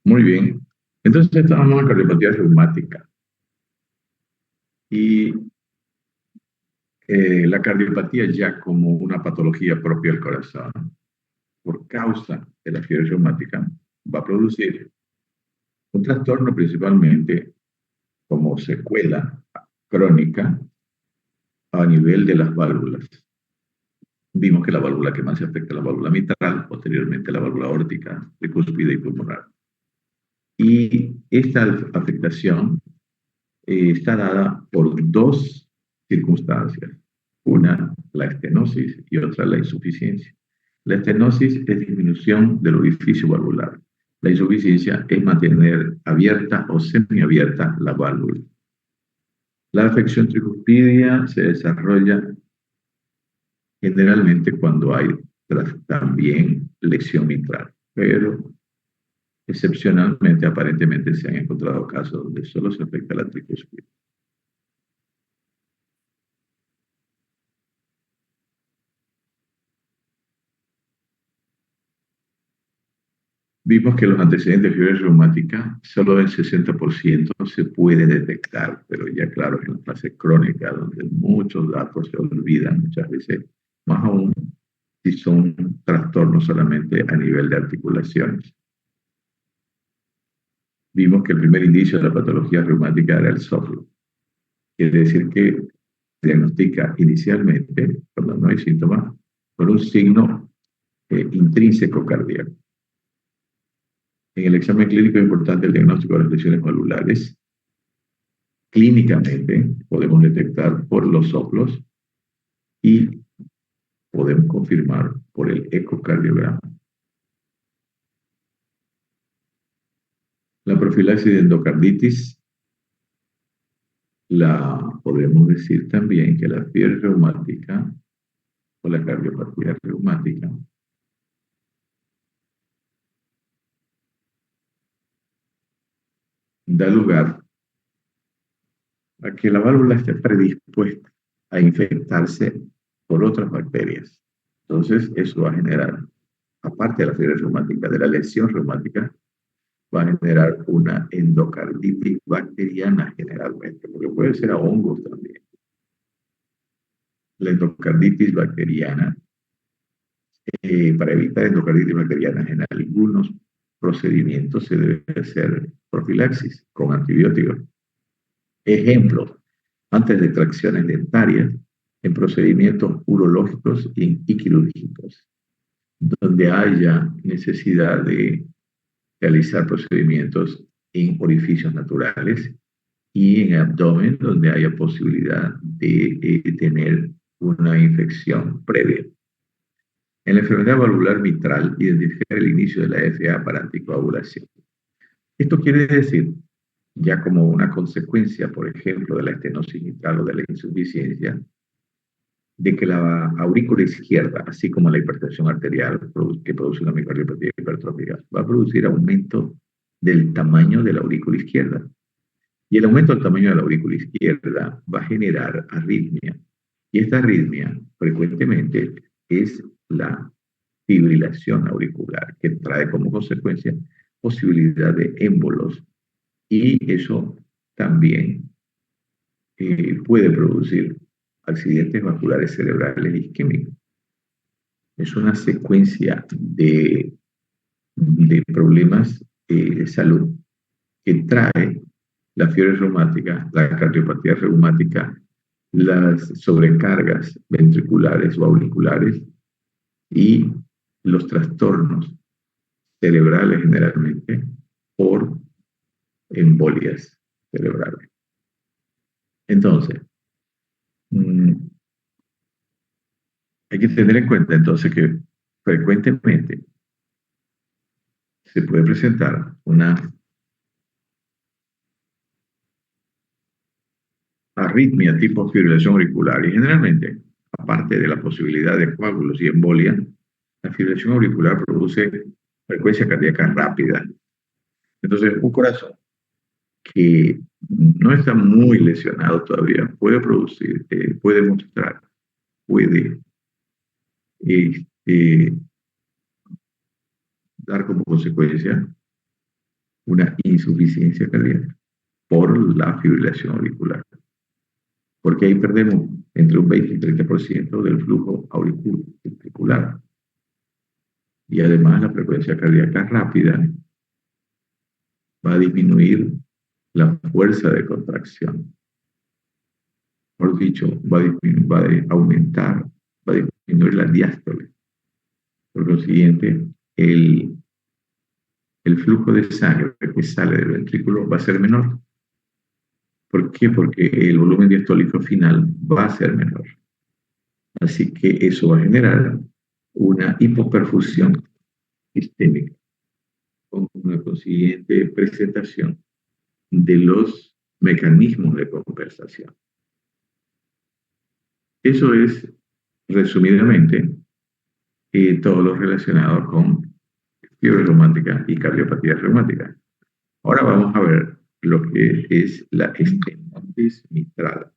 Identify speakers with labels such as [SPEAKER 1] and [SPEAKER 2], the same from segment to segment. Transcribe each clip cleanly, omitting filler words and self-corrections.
[SPEAKER 1] Muy bien. Entonces estábamos en cardiopatía reumática y la cardiopatía ya como una patología propia del corazón, por causa de la fiebre reumática, va a producir un trastorno principalmente como secuela crónica a nivel de las válvulas. Vimos que la válvula que más se afecta es la válvula mitral, posteriormente la válvula aórtica, tricúspide y pulmonar. Y esta afectación está dada por dos circunstancias. Una, la estenosis y otra, la insuficiencia. La estenosis es disminución del orificio valvular. La insuficiencia es mantener abierta o semiabierta la válvula. La afección tricuspidia se desarrolla generalmente cuando hay también lesión mitral, pero excepcionalmente, aparentemente, se han encontrado casos donde solo se afecta la tricuspidia. Vimos que los antecedentes de fiebre reumática, solo el 60% se puede detectar, pero ya claro, en la fase crónica, donde muchos datos se olvidan muchas veces, más aún si son trastornos solamente a nivel de articulaciones. Vimos que el primer indicio de la patología reumática era el soplo. Quiere decir que se diagnostica inicialmente, cuando no hay síntomas, por un signo intrínseco cardíaco. En el examen clínico es importante el diagnóstico de las lesiones valvulares. Clínicamente podemos detectar por los soplos y podemos confirmar por el ecocardiograma. La profilaxis de endocarditis, la podemos decir también que la fiebre reumática o la cardiopatía reumática da lugar a que la válvula esté predispuesta a infectarse por otras bacterias. Entonces, eso va a generar, aparte de la fiebre reumática, de la lesión reumática, va a generar una endocarditis bacteriana generalmente, porque puede ser a hongos también. La endocarditis bacteriana, para evitar endocarditis bacteriana, en algunos procedimientos se debe hacer profilaxis con antibióticos. Ejemplo, antes de extracciones dentarias, en procedimientos urológicos y quirúrgicos, donde haya necesidad de realizar procedimientos en orificios naturales y en abdomen, donde haya posibilidad de tener una infección previa. En la enfermedad valvular mitral, identificar el inicio de la FA para anticoagulación. Esto quiere decir, ya como una consecuencia, por ejemplo, de la estenosis mitral o de la insuficiencia, de que la aurícula izquierda, así como la hipertensión arterial que produce una miocardiopatía hipertrófica, va a producir aumento del tamaño de la aurícula izquierda. Y el aumento del tamaño de la aurícula izquierda va a generar arritmia. Y esta arritmia frecuentemente es la fibrilación auricular, que trae como consecuencia posibilidad de émbolos. Y eso también puede producir accidentes vasculares cerebrales isquémicos. Es una secuencia de problemas de salud que trae la fiebre reumática, la cardiopatía reumática, las sobrecargas ventriculares o auriculares y los trastornos cerebrales generalmente por embolias cerebrales. Entonces, hay que tener en cuenta entonces que frecuentemente se puede presentar una arritmia tipo fibrilación auricular y generalmente, aparte de la posibilidad de coágulos y embolia, la fibrilación auricular produce frecuencia cardíaca rápida. Entonces, un corazón que no está muy lesionado todavía puede producir, puede mostrar, puede este, dar como consecuencia una insuficiencia cardíaca por la fibrilación auricular, porque ahí perdemos entre un 20 y 30% del flujo auricular. Y además la frecuencia cardíaca rápida va a disminuir la fuerza de contracción. Por dicho, va a aumentar, va a disminuir la diástole. Por lo siguiente, el flujo de sangre que sale del ventrículo va a ser menor. ¿Por qué? Porque el volumen diastólico final va a ser menor. Así que eso va a generar una hipoperfusión sistémica con una consiguiente presentación de los mecanismos de compensación. Eso es, resumidamente, todo lo relacionado con fiebre reumática y cardiopatía reumática. Ahora vamos a ver lo que es la estenosis mitral.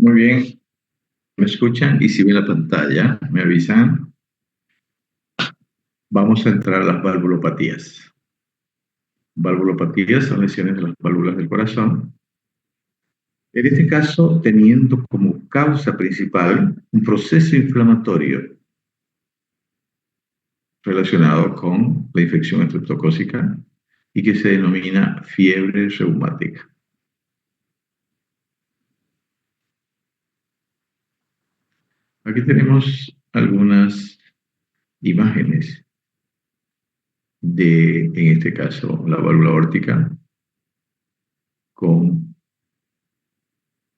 [SPEAKER 1] Muy bien, ¿me escuchan? Y si ven la pantalla, me avisan. Vamos a entrar a las valvulopatías. Valvulopatías son lesiones de las válvulas del corazón. En este caso, teniendo como causa principal un proceso inflamatorio relacionado con la infección estreptocócica y que se denomina fiebre reumática. Aquí tenemos algunas imágenes de, en este caso, la válvula aórtica con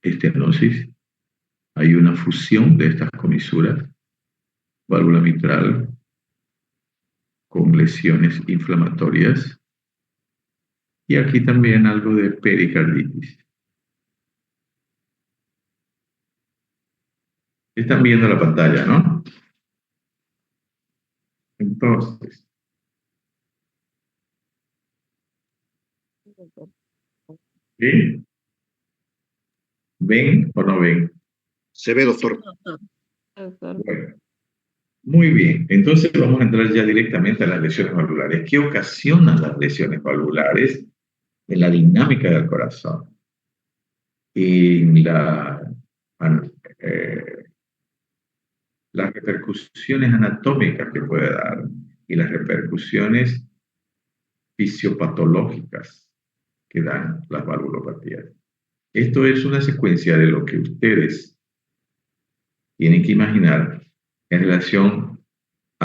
[SPEAKER 1] estenosis. Hay una fusión de estas comisuras, válvula mitral con lesiones inflamatorias y aquí también algo de pericarditis. Están viendo la pantalla, ¿no? Entonces, ¿sí? ¿Ven o no ven?
[SPEAKER 2] Se ve, doctor.
[SPEAKER 1] Bueno, muy bien. Entonces vamos a entrar ya directamente a las lesiones valvulares. ¿Qué ocasionan las lesiones valvulares en la dinámica del corazón? En eh, las repercusiones anatómicas que puede dar y las repercusiones fisiopatológicas que dan las valvulopatías. Esto es una secuencia de lo que ustedes tienen que imaginar en relación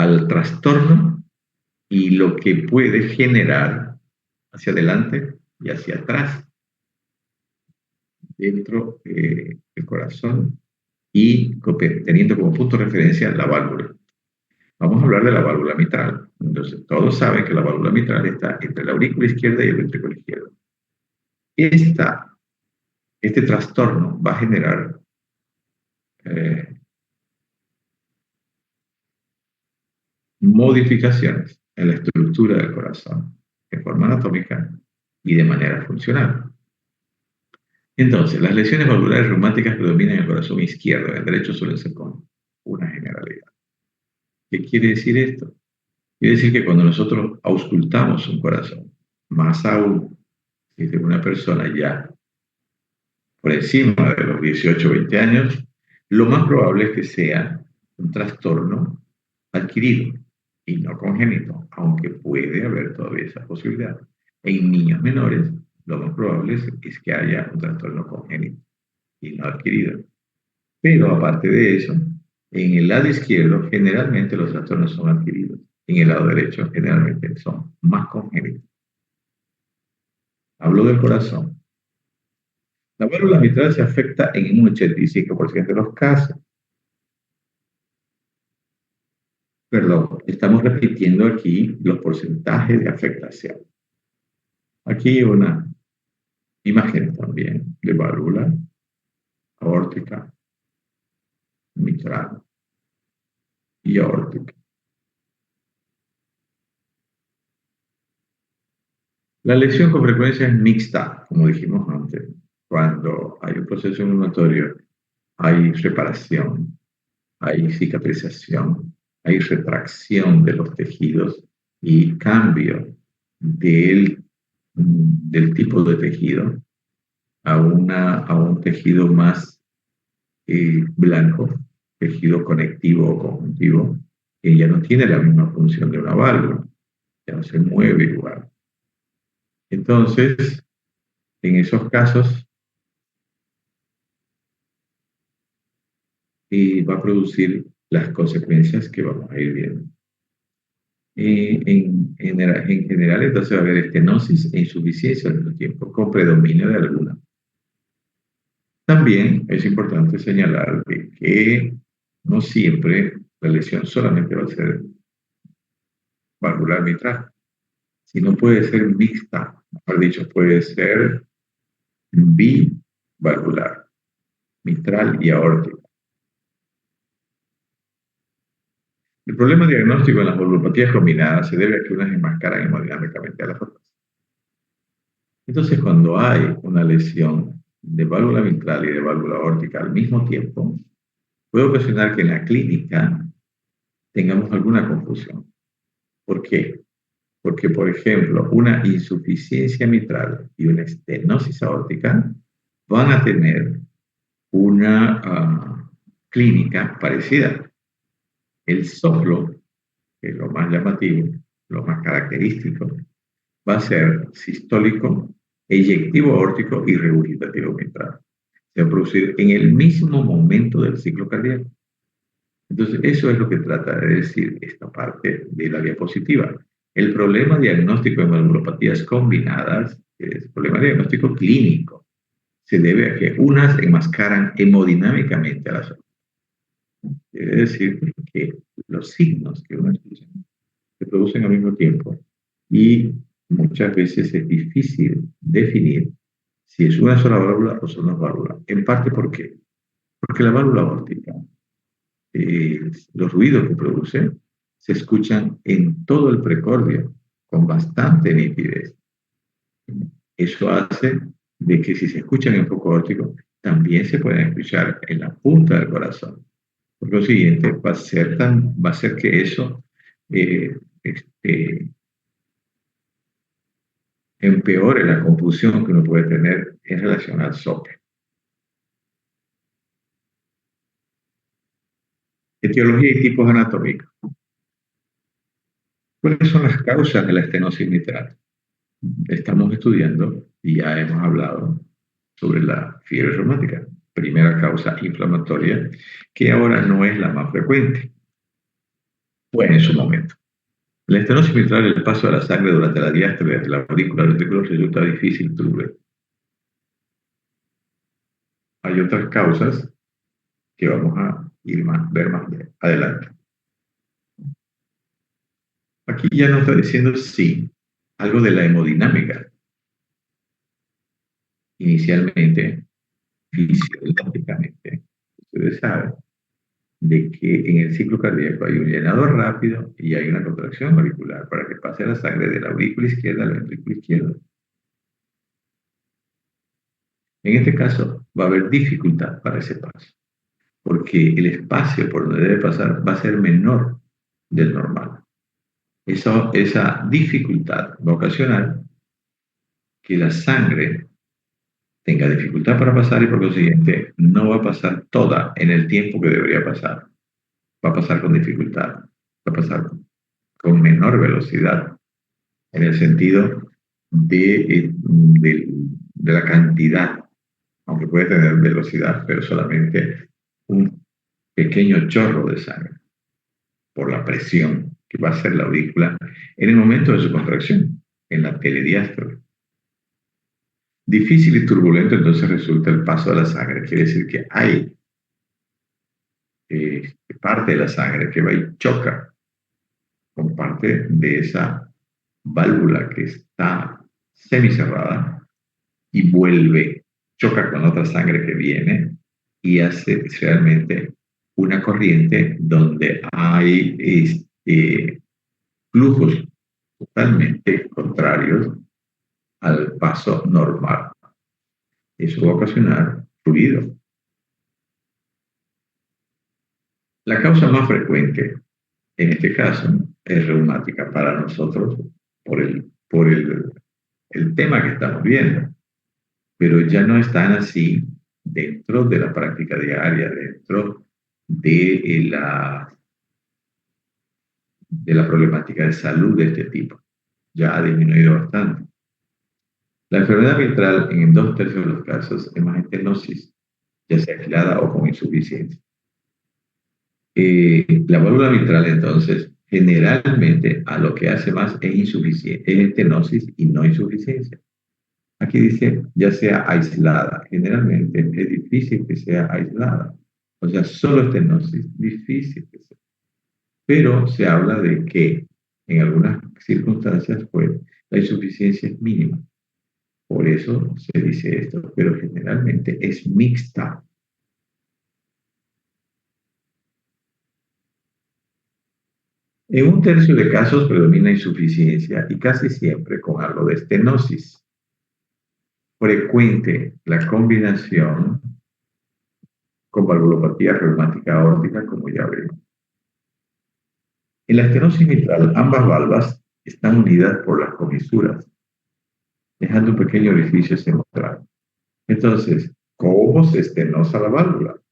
[SPEAKER 1] al trastorno y lo que puede generar hacia adelante y hacia atrás dentro del corazón y teniendo como punto de referencia la válvula. Vamos a hablar de la válvula mitral. Entonces, todos saben que la válvula mitral está entre la aurícula izquierda y el ventrículo izquierdo. Este trastorno va a generar eh, modificaciones en la estructura del corazón, de forma anatómica y de manera funcional. Entonces, las lesiones valvulares reumáticas predominan en el corazón izquierdo, en el derecho suelen ser con una generalidad. ¿Qué quiere decir esto? Quiere decir que cuando nosotros auscultamos un corazón, más aún si es de una persona ya por encima de los 18 o 20 años, lo más probable es que sea un trastorno adquirido y no congénito, aunque puede haber todavía esa posibilidad. En niños menores, lo más probable es que haya un trastorno congénito y no adquirido. Pero aparte de eso, en el lado izquierdo generalmente los trastornos son adquiridos. En el lado derecho generalmente son más congénitos. Hablo del corazón. La válvula mitral se afecta en un 85% de los casos. Perdón, estamos repitiendo aquí los porcentajes de afectación. Aquí una imagen también de válvula aórtica, mitral y aórtica. La lesión con frecuencia es mixta, como dijimos antes. Cuando hay un proceso inflamatorio, hay reparación, hay cicatrización, hay retracción de los tejidos y cambio del tipo de tejido a un tejido más blanco, tejido conectivo o conjuntivo, que ya no tiene la misma función de una válvula, ya no se mueve igual. Entonces, en esos casos, va a producir las consecuencias que vamos a ir viendo. En general, entonces va a haber estenosis e insuficiencia al mismo tiempo, con predominio de alguna. También es importante señalar que no siempre la lesión solamente va a ser valvular mitral, sino puede ser mixta, mejor dicho, puede ser bivalvular, mitral y aórtica. El problema diagnóstico en las valvulopatías combinadas se debe a que unas enmascaran hemodinámicamente a las otras. Entonces, cuando hay una lesión de válvula mitral y de válvula aórtica al mismo tiempo, puede ocasionar que en la clínica tengamos alguna confusión. ¿Por qué? Porque, por ejemplo, una insuficiencia mitral y una estenosis aórtica van a tener una clínica parecida. El soplo, que es lo más llamativo, lo más característico, va a ser sistólico, eyectivo aórtico y regurgitativo mitral. Se va a producir en el mismo momento del ciclo cardíaco. Entonces, eso es lo que trata de decir esta parte de la diapositiva. El problema diagnóstico en valvulopatías combinadas es problema diagnóstico clínico. Se debe a que unas enmascaran hemodinámicamente a las otras. Quiere decir que los signos que uno escucha se producen al mismo tiempo y muchas veces es difícil definir si es una sola válvula o son dos válvulas. En parte, ¿por qué? Porque la válvula aórtica, los ruidos que produce, se escuchan en todo el precordio con bastante nitidez. Eso hace de que si se escuchan en foco aórtico, también se pueden escuchar en la punta del corazón. Por lo siguiente, va a ser que eso empeore la confusión que uno puede tener en relación al soplo. Etiología y tipos anatómicos. ¿Cuáles son las causas de la estenosis mitral? Estamos estudiando y ya hemos hablado sobre la fiebre reumática, primera causa inflamatoria, que ahora no es la más frecuente. Fue en su momento. En la estenosis mitral, el paso de la sangre durante la diástole de la aurícula al ventrículo resulta difícil, turbio. Hay otras causas que vamos a ver más adelante. Aquí ya nos está diciendo sí, algo de la hemodinámica. Inicialmente, fisiológicamente, ustedes saben de que en el ciclo cardíaco hay un llenado rápido y hay una contracción auricular para que pase la sangre de la aurícula izquierda al ventrículo izquierdo. En este caso, va a haber dificultad para ese paso, porque el espacio por donde debe pasar va a ser menor del normal. Esa dificultad va a ocasionar que la sangre tenga dificultad para pasar y por consiguiente no va a pasar toda en el tiempo que debería pasar. Va a pasar con dificultad, va a pasar con menor velocidad, en el sentido de la cantidad, aunque puede tener velocidad, pero solamente un pequeño chorro de sangre por la presión que va a hacer la aurícula en el momento de su contracción, en la telediástole. Difícil y turbulento entonces resulta el paso de la sangre, quiere decir que hay parte de la sangre que va y choca con parte de esa válvula que está semicerrada y vuelve, choca con otra sangre que viene y hace realmente una corriente donde hay flujos totalmente contrarios al paso normal. Eso va a ocasionar fluido. La causa más frecuente en este caso es reumática para nosotros por el tema que estamos viendo, pero ya no están así dentro de la práctica diaria, dentro de la problemática de salud de este tipo. Ya ha disminuido bastante. La enfermedad mitral en 2/3 de los casos es más estenosis, ya sea aislada o con insuficiencia. La válvula mitral entonces generalmente a lo que hace más es insuficiencia, es estenosis y no insuficiencia. Aquí dice ya sea aislada, generalmente es difícil que sea aislada, o sea, solo estenosis, difícil que sea. Pero se habla de que en algunas circunstancias pues la insuficiencia es mínima, por eso se dice esto, pero generalmente es mixta. En 1/3 de casos predomina insuficiencia y casi siempre con algo de estenosis. Frecuente la combinación con valvulopatía reumática aórtica, como ya vemos. En la estenosis mitral, ambas valvas están unidas por las comisuras, dejando un pequeño orificio central. Entonces, ¿cómo se estenosa la válvula?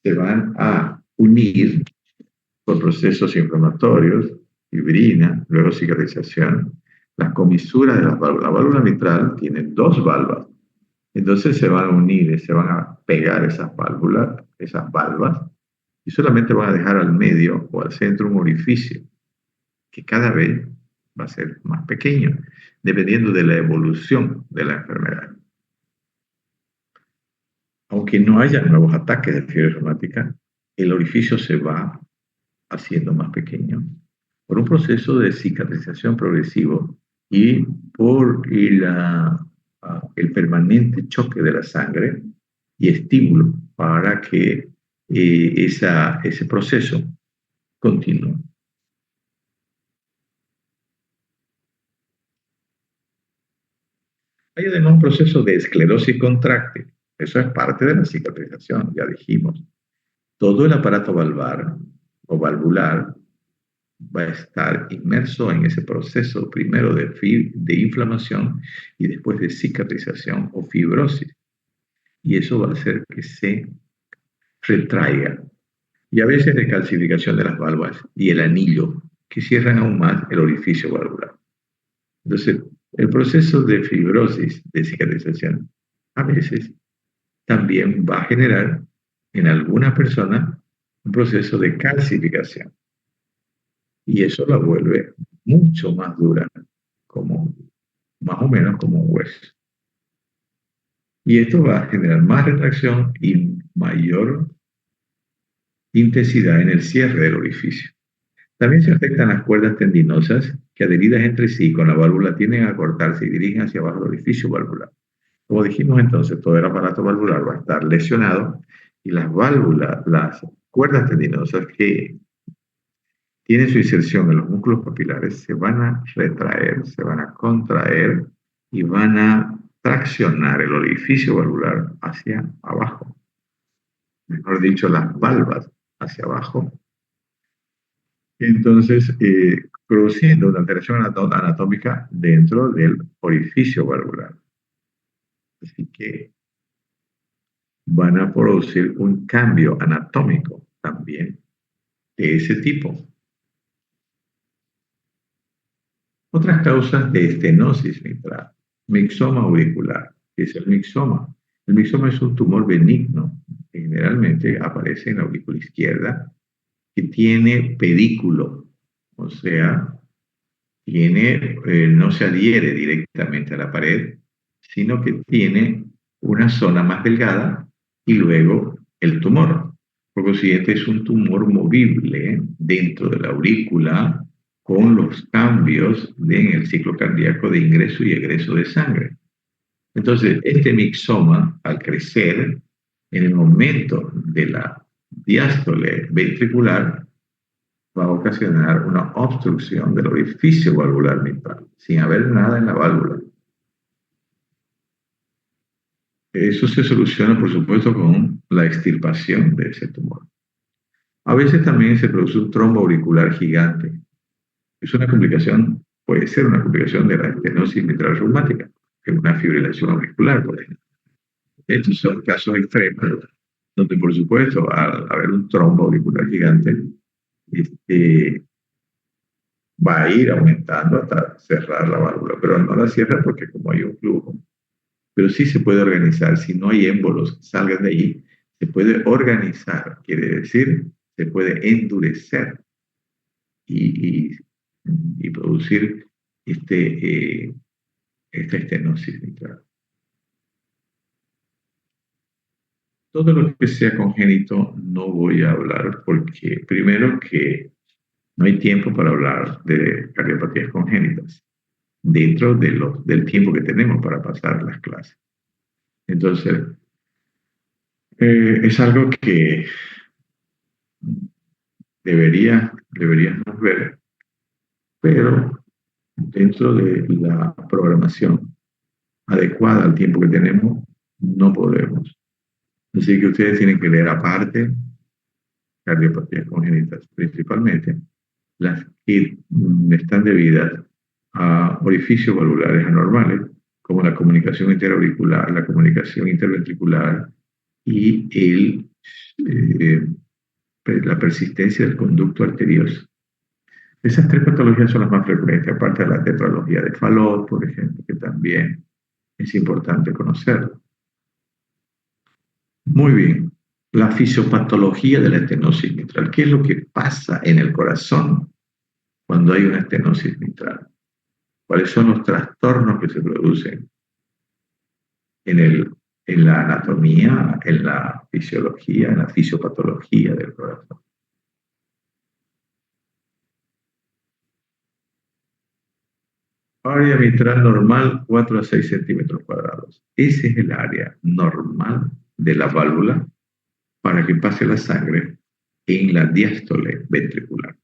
[SPEAKER 1] Se van a unir por procesos inflamatorios, fibrina, luego cicatrización. Las comisuras de las válvulas. La válvula mitral tiene dos valvas. Entonces se van a unir, se van a pegar esas válvulas, esas valvas, y solamente van a dejar al medio o al centro un orificio que cada vez va a ser más pequeño, dependiendo de la evolución de la enfermedad. Aunque no haya nuevos ataques de fiebre reumática, el orificio se va haciendo más pequeño por un proceso de cicatrización progresivo y por el permanente choque de la sangre y estímulo para que ese proceso continúe. Hay además un proceso de esclerosis contráctil. Eso es parte de la cicatrización, ya dijimos. Todo el aparato valvar o valvular va a estar inmerso en ese proceso primero de inflamación y después de cicatrización o fibrosis. Y eso va a hacer que se retraiga. Y a veces de calcificación de las válvulas y el anillo, que cierran aún más el orificio valvular. Entonces, el proceso de fibrosis, de cicatrización, a veces también va a generar en algunas personas un proceso de calcificación. y eso la vuelve mucho más dura, como, más o menos como un hueso. Y esto va a generar más retracción y mayor intensidad en el cierre del orificio. También se afectan las cuerdas tendinosas que adheridas entre sí con la válvula tienden a cortarse y dirigen hacia abajo el orificio valvular. Como dijimos entonces, todo el aparato valvular va a estar lesionado y las válvulas, las cuerdas tendinosas que tienen su inserción en los músculos papilares se van a retraer, se van a contraer y van a traccionar el orificio valvular hacia abajo. Mejor dicho, las valvas hacia abajo. Entonces, produciendo una alteración anatómica dentro del orificio valvular. Así que van a producir un cambio anatómico también de ese tipo. Otras causas de estenosis mitral, mixoma auricular, que es el mixoma. El mixoma es un tumor benigno que generalmente aparece en la aurícula izquierda, que tiene pedículo, o sea, no se adhiere directamente a la pared, sino que tiene una zona más delgada y luego el tumor. Por consiguiente, es un tumor movible dentro de la aurícula con los cambios en el ciclo cardíaco de ingreso y egreso de sangre. Entonces, este mixoma, al crecer, en el momento de la diástole ventricular, va a ocasionar una obstrucción del orificio valvular mitral, sin haber nada en la válvula. Eso se soluciona, por supuesto, con la extirpación de ese tumor. A veces también se produce un trombo auricular gigante. Es una complicación, puede ser una complicación de la estenosis mitral reumática, que es una fibrilación auricular, por ejemplo. Estos son casos extremos, donde, por supuesto, al haber un trombo auricular gigante, este, va a ir aumentando hasta cerrar la válvula, pero no la cierra porque como hay un flujo. Pero sí se puede organizar, si no hay émbolos que salgan de allí, se puede organizar, quiere decir, se puede endurecer y, y, y producir esta estenosis mitral. Todo lo que sea congénito no voy a hablar porque primero que no hay tiempo para hablar de cardiopatías congénitas dentro del tiempo que tenemos para pasar las clases. Entonces, es algo que deberíamos ver, pero dentro de la programación adecuada al tiempo que tenemos, no podemos. Así que ustedes tienen que leer aparte cardiopatías congénitas, principalmente las que están debidas a orificios valvulares anormales, como la comunicación interauricular, la comunicación interventricular y eh, la persistencia del conducto arterioso. Esas tres patologías son las más frecuentes, aparte de la tetralogía de Fallot, por ejemplo, que también es importante conocer. Muy bien. La fisiopatología de la estenosis mitral. ¿Qué es lo que pasa en el corazón cuando hay una estenosis mitral? ¿Cuáles son los trastornos que se producen en, en la anatomía, en la fisiología, en la fisiopatología del corazón? Área mitral normal, 4 a 6 centímetros cuadrados. Ese es el área normal de la válvula para que pase la sangre en la diástole ventricular.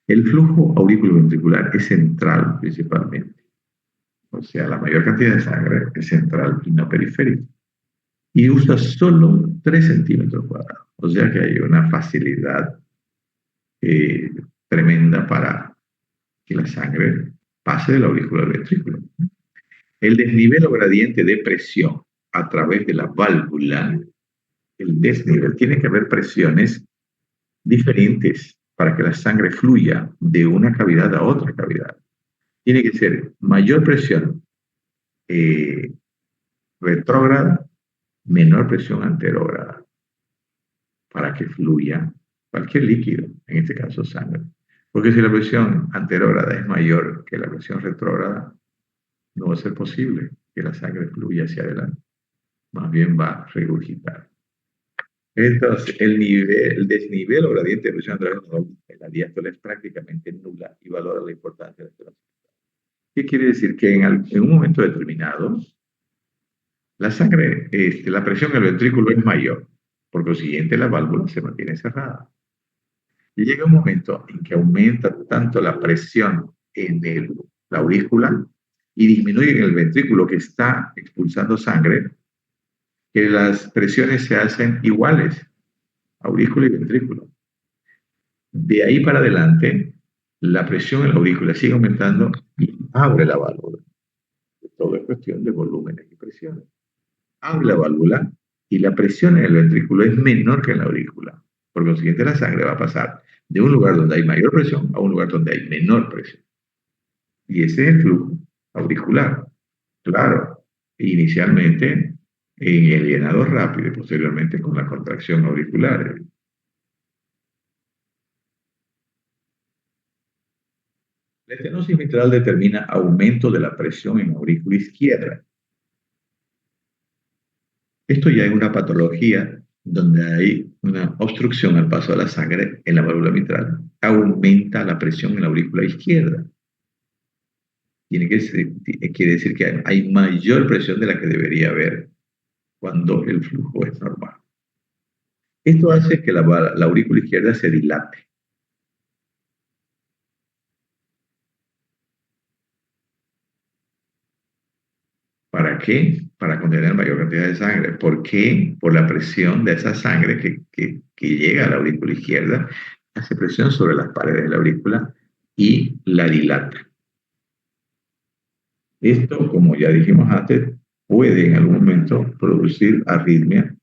[SPEAKER 1] El flujo auriculoventricular es central principalmente, o sea, la mayor cantidad de sangre es central y no periférica. Y usa solo 3 centímetros cuadrados, o sea que hay una facilidad eh, tremenda para que la sangre pase de la aurícula al ventrículo. El desnivel o gradiente de presión a través de la válvula, el desnivel, tiene que haber presiones diferentes para que la sangre fluya de una cavidad a otra cavidad. Tiene que ser mayor presión retrógrada, menor presión anterógrada, para que fluya cualquier líquido, en este caso sangre. Porque si la presión anterógrada es mayor que la presión retrógrada, no va a ser posible que la sangre fluya hacia adelante. Más bien va a regurgitar. Entonces, el desnivel o gradiente de presión anterógrada en la diástole es prácticamente nula y valora la importancia de la. ¿Qué quiere decir? Que en un momento determinado, la sangre, la presión en el ventrículo es mayor. Por consiguiente, la válvula se mantiene cerrada. Y llega un momento en que aumenta tanto la presión en la aurícula y disminuye en el ventrículo que está expulsando sangre, que las presiones se hacen iguales, aurícula y ventrículo. De ahí para adelante, la presión en la aurícula sigue aumentando y abre la válvula. Todo es cuestión de volúmenes y presiones. Abre la válvula y la presión en el ventrículo es menor que en la aurícula. Por consiguiente, la sangre va a pasar de un lugar donde hay mayor presión a un lugar donde hay menor presión. Y ese es el flujo auricular. Claro, inicialmente en el llenado rápido y posteriormente con la contracción auricular. La estenosis mitral determina aumento de la presión en la aurícula izquierda. Esto ya es una patología donde hay una obstrucción al paso de la sangre en la válvula mitral. Aumenta la presión en la aurícula izquierda. Quiere decir que hay mayor presión de la que debería haber cuando el flujo es normal. Esto hace que la aurícula izquierda se dilate. ¿Para qué? Para contener mayor cantidad de sangre. ¿Por qué? Por la presión de esa sangre que llega a la aurícula izquierda, hace presión sobre las paredes de la aurícula y la dilata. Esto, como ya dijimos antes, puede en algún momento producir arritmia,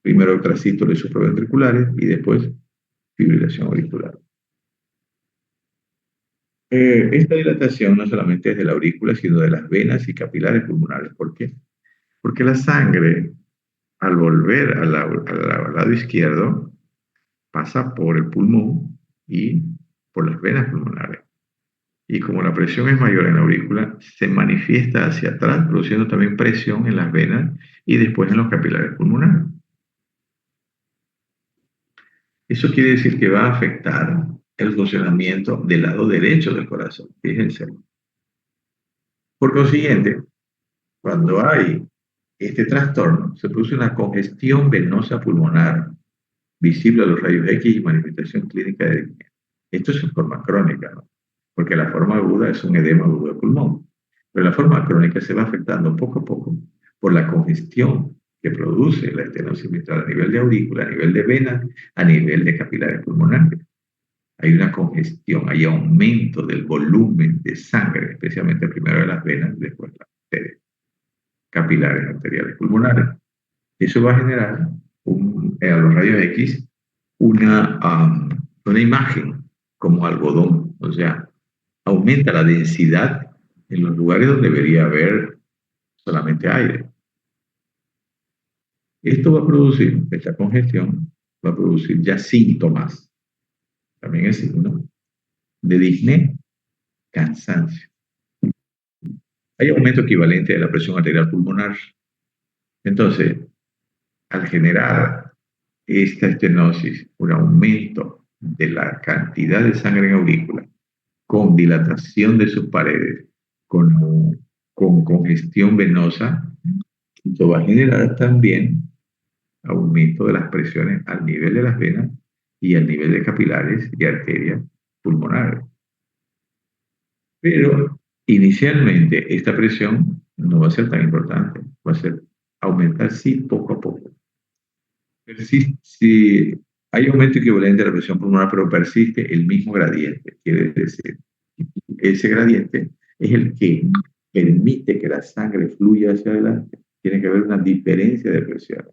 [SPEAKER 1] primero trasístoles supraventriculares y después fibrilación auricular. Esta dilatación no solamente es de la aurícula, sino de las venas y capilares pulmonares. ¿Por qué? Porque la sangre, al volver al lado izquierdo, pasa por el pulmón y por las venas pulmonares. Y como la presión es mayor en la aurícula, se manifiesta hacia atrás, produciendo también presión en las venas y después en los capilares pulmonares. Eso quiere decir que va a afectar el funcionamiento del lado derecho del corazón, que es el centro. Por consiguiente, cuando hay este trastorno, se produce una congestión venosa pulmonar visible a los rayos X y manifestación clínica de disnea. Esto es en forma crónica, ¿no? Porque la forma aguda es un edema agudo de pulmón. Pero la forma crónica se va afectando poco a poco por la congestión que produce la estenosis mitral a nivel de aurícula, a nivel de vena, a nivel de capilares pulmonares. Hay una congestión, hay aumento del volumen de sangre, especialmente primero de las venas, después de las arterias, capilares arteriales pulmonares. Eso va a generar a los rayos X una imagen como algodón, o sea, aumenta la densidad en los lugares donde debería haber solamente aire. Esto va a producir, esta congestión, va a producir ya síntomas, también es signo de disnea, cansancio. Hay aumento equivalente de la presión arterial pulmonar. Entonces, al generar esta estenosis, un aumento de la cantidad de sangre en aurícula, con dilatación de sus paredes, con congestión venosa, esto va a generar también aumento de las presiones al nivel de las venas y al nivel de capilares y arterias pulmonares. Pero inicialmente esta presión no va a ser tan importante, va a ser aumentar sí poco a poco. Pero si hay aumento equivalente a la presión pulmonar, pero persiste el mismo gradiente, quiere decir, ese gradiente es el que permite que la sangre fluya hacia adelante. Tiene que haber una diferencia de presión,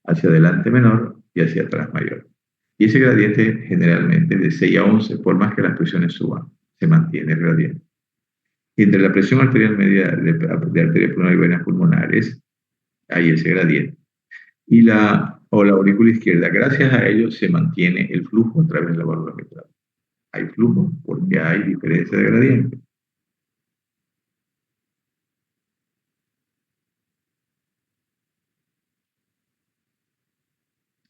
[SPEAKER 1] hacia adelante menor y hacia atrás mayor. Y ese gradiente generalmente de 6 a 11, por más que las presiones suban, se mantiene el gradiente. Y entre la presión arterial media de arteria pulmonar y venas pulmonares, hay ese gradiente. Y la aurícula izquierda, gracias a ello se mantiene el flujo a través de la válvula mitral. hay flujo porque hay diferencia de gradiente.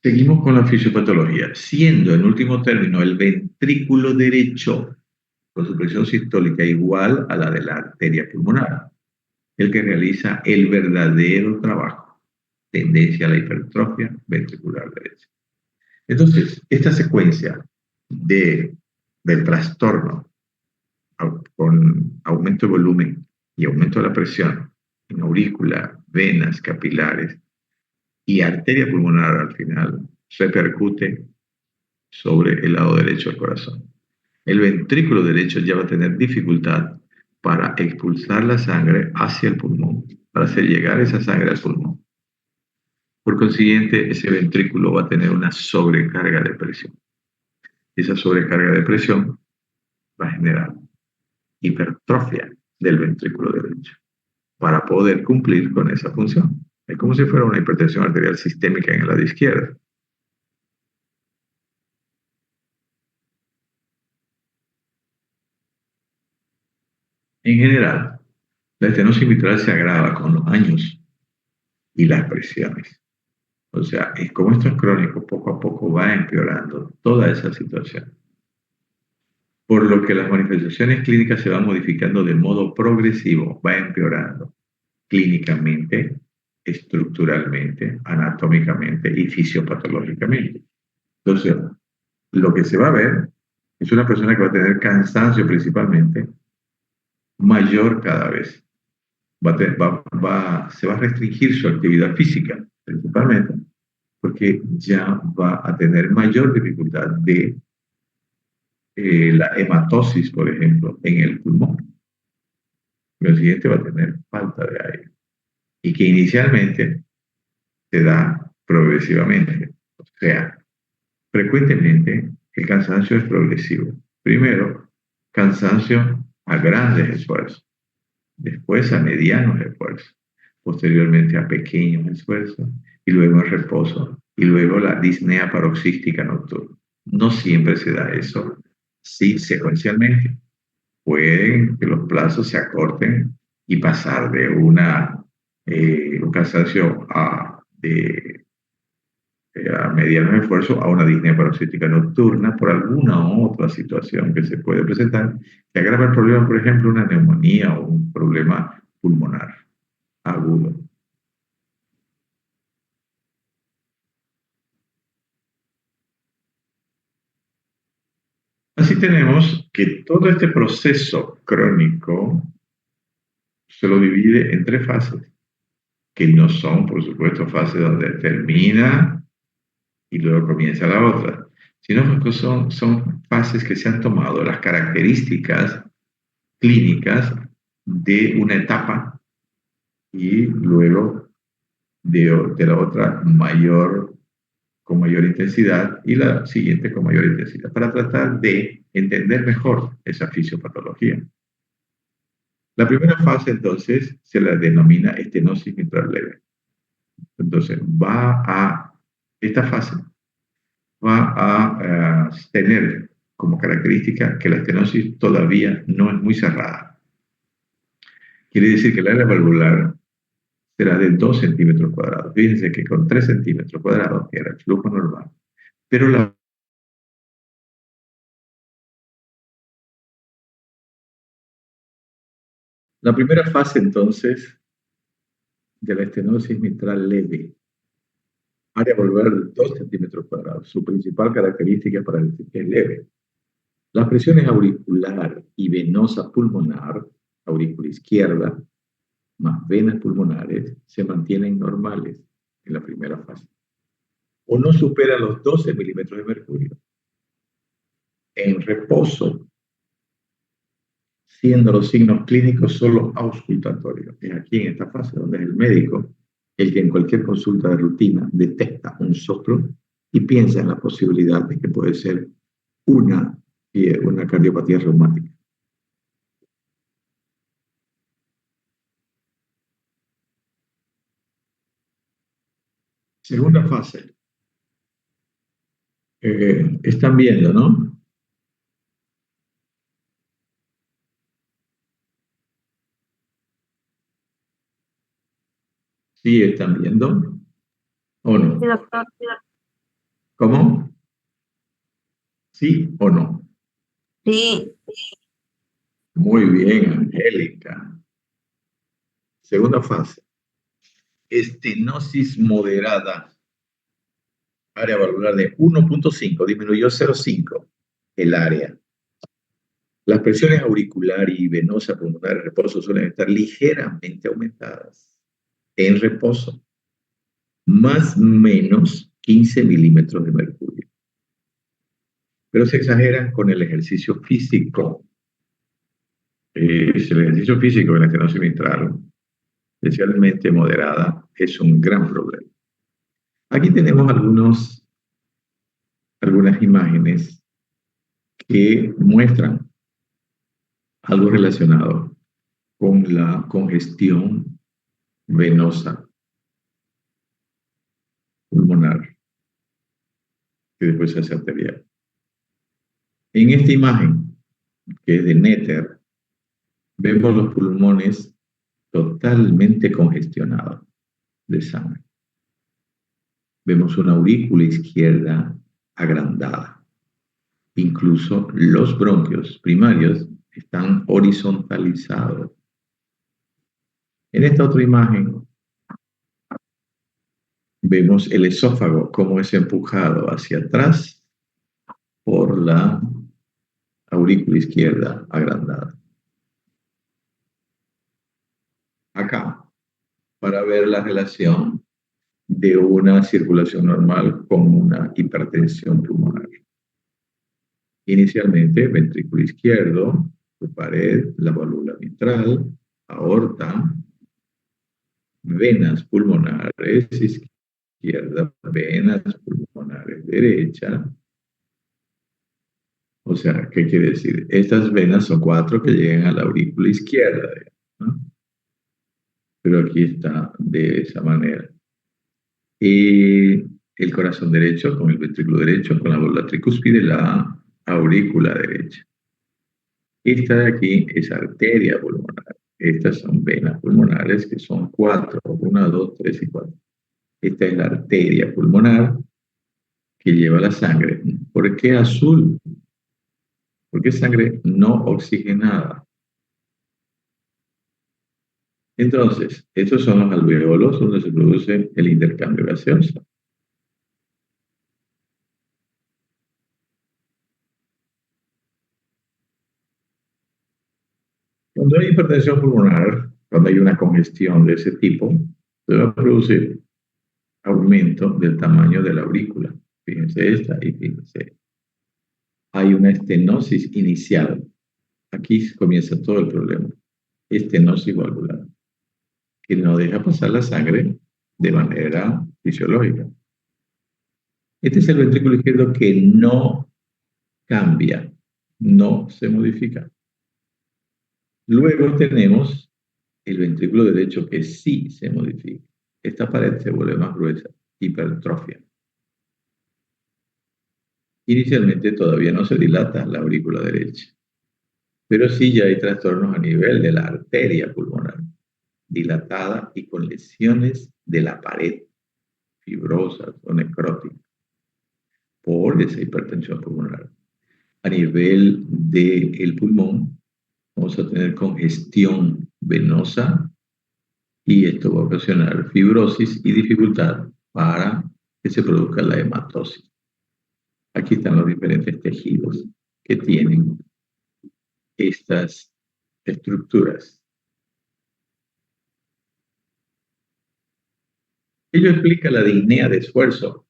[SPEAKER 1] Seguimos con la fisiopatología, siendo en último término el ventrículo derecho con su presión sistólica igual a la de la arteria pulmonar, el que realiza el verdadero trabajo, tendencia a la hipertrofia ventricular derecha. Entonces, esta secuencia de, del trastorno con aumento de volumen y aumento de la presión en aurícula, venas, capilares y arteria pulmonar al final, repercute sobre el lado derecho del corazón. El ventrículo derecho ya va a tener dificultad para expulsar la sangre hacia el pulmón, para hacer llegar esa sangre al pulmón. Por consiguiente, ese ventrículo va a tener una sobrecarga de presión. Esa sobrecarga de presión va a generar hipertrofia del ventrículo derecho para poder cumplir con esa función. Es como si fuera una hipertensión arterial sistémica en el lado izquierdo. En general, la estenosis mitral se agrava con los años y las presiones. O sea, es como esto es crónico, poco a poco va empeorando toda esa situación. Por lo que las manifestaciones clínicas se van modificando de modo progresivo, va empeorando clínicamente, estructuralmente, anatómicamente y fisiopatológicamente. Entonces, lo que se va a ver es una persona que va a tener cansancio principalmente mayor cada vez. Se va a restringir su actividad física principalmente porque ya va a tener mayor dificultad de la hematosis, por ejemplo, en el pulmón. El siguiente va a tener falta de aire y que inicialmente se da progresivamente. O sea, frecuentemente el cansancio es progresivo. Primero, cansancio a grandes esfuerzos, después a medianos esfuerzos, posteriormente a pequeños esfuerzos y luego el reposo y luego la disnea paroxística nocturna. No siempre se da eso, sí secuencialmente. Pueden que los plazos se acorten y pasar de un cansancio a mediano esfuerzo a una disnea paroxística nocturna por alguna otra situación que se puede presentar que agrava el problema, por ejemplo, una neumonía o un problema pulmonar agudo. Así tenemos que todo este proceso crónico se lo divide en tres fases, que no son, por supuesto, fases donde termina y luego comienza la otra, sino que son fases que se han tomado las características clínicas de una etapa y luego de la otra con mayor intensidad y la siguiente con mayor intensidad, para tratar de entender mejor esa fisiopatología. La primera fase entonces se la denomina estenosis mitral leve. Entonces esta fase va a tener como característica que la estenosis todavía no es muy cerrada. Quiere decir que el área valvular será de 2 centímetros cuadrados. Fíjense que con 3 centímetros cuadrados era el flujo normal. Pero la primera fase entonces de la estenosis mitral leve, área valvular de 2 centímetros cuadrados. Su principal característica para decir que es leve. Las presiones auricular y venosa pulmonar, aurícula izquierda, más venas pulmonares, se mantienen normales en la primera fase. O no superan los 12 milímetros de mercurio. En reposo, siendo los signos clínicos solo auscultatorios. Es aquí en esta fase donde es el médico el que en cualquier consulta de rutina detecta un soplo y piensa en la posibilidad de que puede ser una, una cardiopatía reumática. Segunda fase. Están viendo, ¿no? ¿Sí están viendo o
[SPEAKER 2] Sí,
[SPEAKER 1] no?
[SPEAKER 2] doctor.
[SPEAKER 1] ¿Cómo? ¿Sí o no?
[SPEAKER 2] Sí,
[SPEAKER 1] Muy bien, Angélica. Segunda fase. Estenosis moderada. Área valvular de 1.5, disminuyó 0.5 el área. Las presiones auricular y venosa pulmonar en reposo suelen estar ligeramente aumentadas en reposo, más o menos 15 milímetros de mercurio. Pero se exageran con el ejercicio físico. El ejercicio físico en la estenosis mitral, especialmente moderada, es un gran problema. Aquí tenemos algunas imágenes que muestran algo relacionado con la congestión venosa pulmonar, que después se hace arterial. En esta imagen, que es de Netter, vemos los pulmones totalmente congestionados de sangre. Vemos una aurícula izquierda agrandada. Incluso los bronquios primarios están horizontalizados. En esta otra imagen vemos el esófago cómo es empujado hacia atrás por la aurícula izquierda agrandada. Acá, para ver la relación de una circulación normal con una hipertensión pulmonar. Inicialmente, ventrículo izquierdo, su pared, la válvula mitral, aorta, venas pulmonares izquierda, venas pulmonares derecha. O sea, ¿qué quiere decir? Estas venas son 4 que llegan a la aurícula izquierda, ¿no? Pero aquí está de esa manera. Y el corazón derecho con el ventrículo derecho, con la válvula tricúspide, la aurícula derecha. Esta de aquí es arteria pulmonar. Estas son venas pulmonares que son 4, 1, 2, 3 y 4. Esta es la arteria pulmonar que lleva la sangre. ¿Por qué azul? Porque es sangre no oxigenada. Entonces, estos son los alveolos donde se produce el intercambio gaseoso. Cuando hay hipertensión pulmonar, cuando hay una congestión de ese tipo, se va a producir aumento del tamaño de la aurícula. Fíjense esta y fíjense. Hay una estenosis inicial. Aquí comienza todo el problema. Estenosis valvular, que no deja pasar la sangre de manera fisiológica. Este es el ventrículo izquierdo que no cambia, no se modifica. Luego tenemos el ventrículo derecho que sí se modifica. Esta pared se vuelve más gruesa, hipertrofia. Inicialmente todavía no se dilata la aurícula derecha, pero sí ya hay trastornos a nivel de la arteria pulmonar, dilatada y con lesiones de la pared, fibrosas o necróticas, por esa hipertensión pulmonar. A nivel del pulmón, vamos a tener congestión venosa y esto va a ocasionar fibrosis y dificultad para que se produzca la hematosis. Aquí están los diferentes tejidos que tienen estas estructuras. Ello explica la disnea de esfuerzo.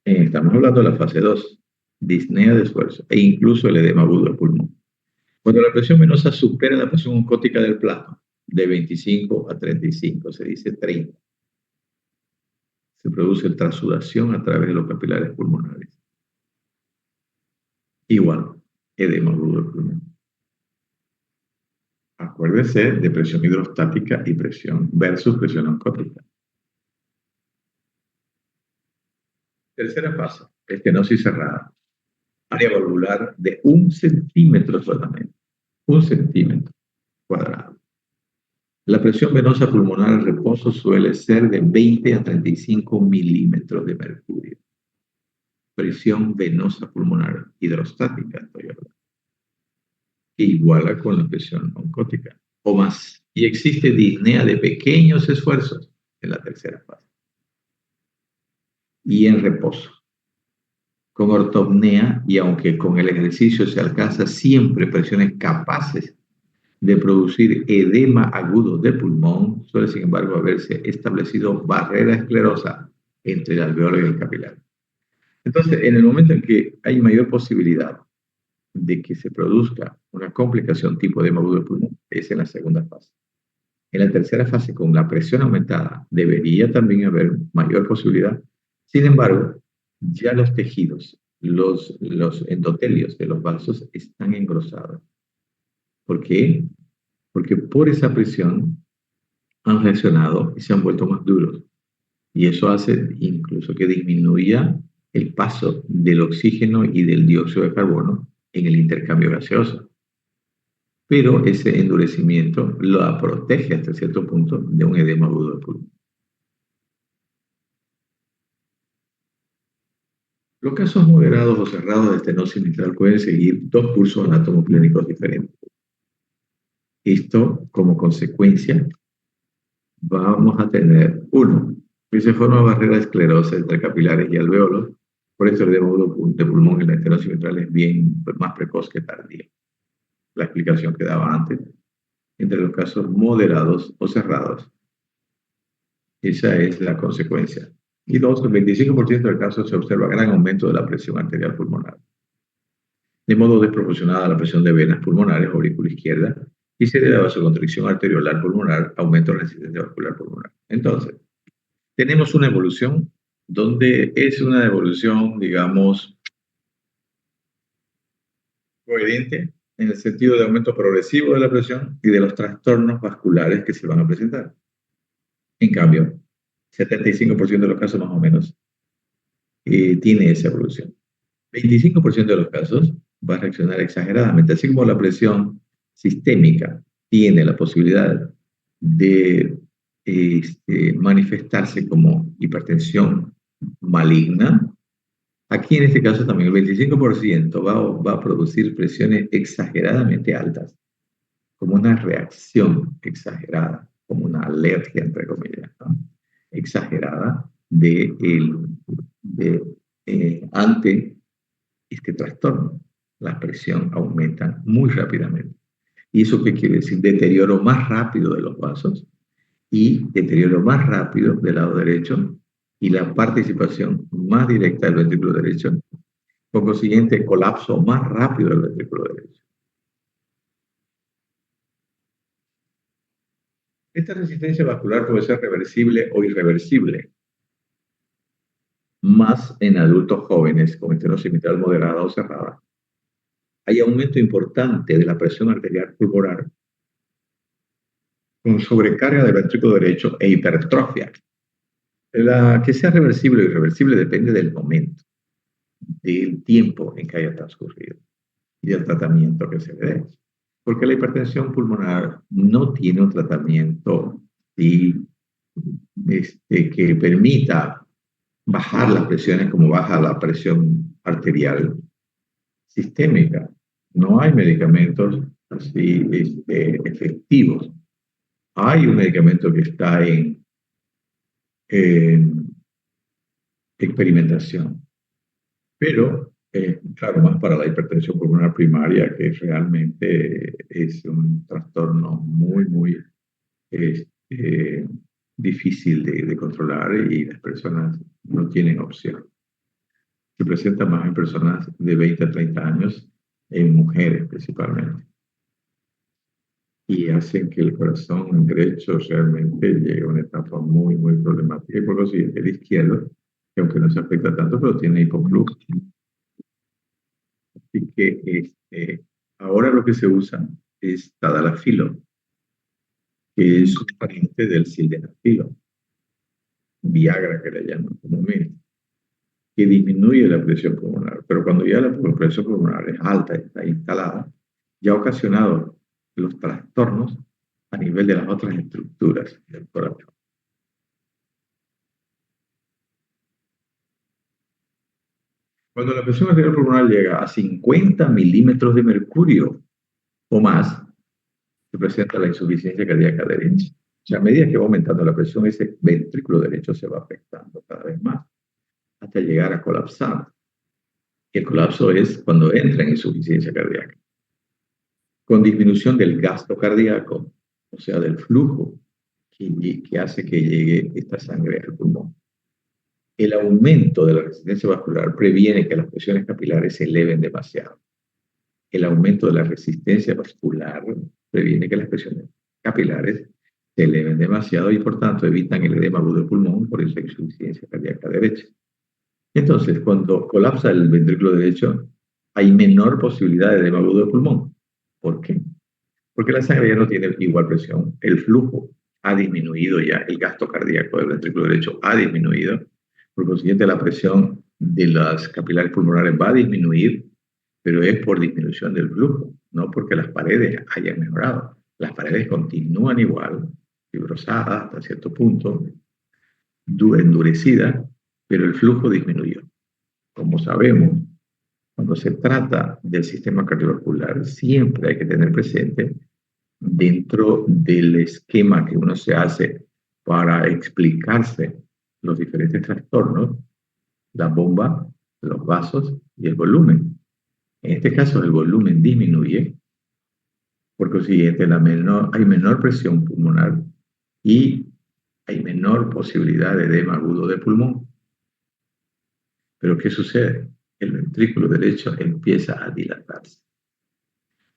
[SPEAKER 1] Estamos hablando de la fase 2, disnea de esfuerzo, e incluso el edema agudo del pulmón. Cuando la presión venosa supera la presión oncótica del plasma, de 25 a 35, se dice 30, se produce transudación a través de los capilares pulmonares. Igual, edema agudo del pulmón. Acuérdese de presión hidrostática y presión versus presión oncótica. Tercera fase, estenosis cerrada. Área valvular de 1 centímetro solamente. 1 centímetro cuadrado. La presión venosa pulmonar en reposo suele ser de 20 a 35 milímetros de mercurio. Presión venosa pulmonar hidrostática, estoy hablando, que iguala con la presión oncótica o más. Y existe disnea de pequeños esfuerzos en la tercera fase. Y en reposo, con ortopnea, y aunque con el ejercicio se alcanza siempre presiones capaces de producir edema agudo de pulmón, suele sin embargo haberse establecido barrera esclerosa entre el alveolo y el capilar. Entonces, en el momento en que hay mayor posibilidad de que se produzca una complicación tipo edema agudo de pulmón, es en la segunda fase. En la tercera fase, con la presión aumentada, debería también haber mayor posibilidad. Sin embargo, ya los tejidos, los endotelios de los vasos están engrosados. ¿Por qué? Porque por esa presión han reaccionado y se han vuelto más duros. Y eso hace incluso que disminuya el paso del oxígeno y del dióxido de carbono en el intercambio gaseoso. Pero ese endurecimiento lo protege hasta cierto punto de un edema agudo de pulmón. Los casos moderados o cerrados de estenosis mitral pueden seguir dos cursos anatomoclínicos diferentes. Esto, como consecuencia, vamos a tener, uno, que se forma barrera esclerosa entre capilares y alveolos. Por eso el edema agudo de pulmón en la estenosis mitral es bien más precoz que tardía. La explicación que daba antes, entre los casos moderados o cerrados. Esa es la consecuencia. Y dos, el 25% del caso se observa gran aumento de la presión arterial pulmonar, de modo desproporcionada a la presión de venas pulmonares, aurícula izquierda, y se debe a vasoconstricción arteriolar pulmonar, aumento de la resistencia vascular pulmonar. Entonces, tenemos una evolución donde es una evolución, digamos, coherente en el sentido de aumento progresivo de la presión y de los trastornos vasculares que se van a presentar. En cambio, 75% de los casos más o menos tiene esa evolución. 25% de los casos va a reaccionar exageradamente, así como la presión sistémica tiene la posibilidad de manifestarse como hipertensión maligna. Aquí en este caso también el 25% va a producir presiones exageradamente altas, como una reacción exagerada, como una alergia, entre comillas, ¿no? Exagerada ante este trastorno. La presión aumenta muy rápidamente. ¿Y eso qué quiere decir? Deterioro más rápido de los vasos y deterioro más rápido del lado derecho y la participación más directa del ventrículo derecho. Por consiguiente, colapso más rápido del ventrículo derecho. Esta resistencia vascular puede ser reversible o irreversible, más en adultos jóvenes con estenosis mitral moderada o cerrada. Hay aumento importante de la presión arterial pulmonar con sobrecarga del ventrículo derecho e hipertrofia. La que sea reversible o irreversible depende del momento, del tiempo en que haya transcurrido y del tratamiento que se le dé. Porque la hipertensión pulmonar no tiene un tratamiento que permita bajar las presiones como baja la presión arterial sistémica. No hay medicamentos así efectivos. Hay un medicamento que está en experimentación, pero claro, más para la hipertensión pulmonar primaria, que realmente es un trastorno muy difícil de controlar y las personas no tienen opción. Se presenta más en personas de 20 a 30 años, en mujeres principalmente, y hacen que el corazón derecho realmente llegue a una etapa muy problemática, y por lo siguiente el izquierdo, que aunque no se afecta tanto, pero tiene hipoflux. Así que ahora lo que se usa es tadalafilo, que es un pariente del sildenafilo, Viagra que le llaman comúnmente, que disminuye la presión pulmonar. Pero cuando ya la presión pulmonar es alta, está instalada, ya ha ocasionado los trastornos a nivel de las otras estructuras del corazón. Cuando la presión arterial pulmonar llega a 50 milímetros de mercurio o más, se presenta la insuficiencia cardíaca derecha. O sea, a medida que va aumentando la presión, ese ventrículo derecho se va afectando cada vez más, hasta llegar a colapsar. El colapso es cuando entra en insuficiencia cardíaca. Con disminución del gasto cardíaco, o sea, del flujo que hace que llegue esta sangre al pulmón. El aumento de la resistencia vascular previene que las presiones capilares se eleven demasiado. El aumento de la resistencia vascular previene que las presiones capilares se eleven demasiado y por tanto evitan el edema agudo del pulmón por esa insuficiencia cardíaca derecha. Entonces, cuando colapsa el ventrículo derecho, hay menor posibilidad de edema agudo del pulmón. ¿Por qué? Porque la sangre ya no tiene igual presión, el flujo ha disminuido ya, el gasto cardíaco del ventrículo derecho ha disminuido, por consiguiente la presión de las capilares pulmonares va a disminuir, pero es por disminución del flujo, no porque las paredes hayan mejorado. Las paredes continúan igual, fibrosadas hasta cierto punto, endurecidas, pero el flujo disminuyó. Como sabemos, cuando se trata del sistema cardiovascular, siempre hay que tener presente dentro del esquema que uno se hace para explicarse los diferentes trastornos, la bomba, los vasos y el volumen. En este caso, el volumen disminuye, por consiguiente, hay menor presión pulmonar y hay menor posibilidad de edema agudo de pulmón. Pero ¿qué sucede? El ventrículo derecho empieza a dilatarse.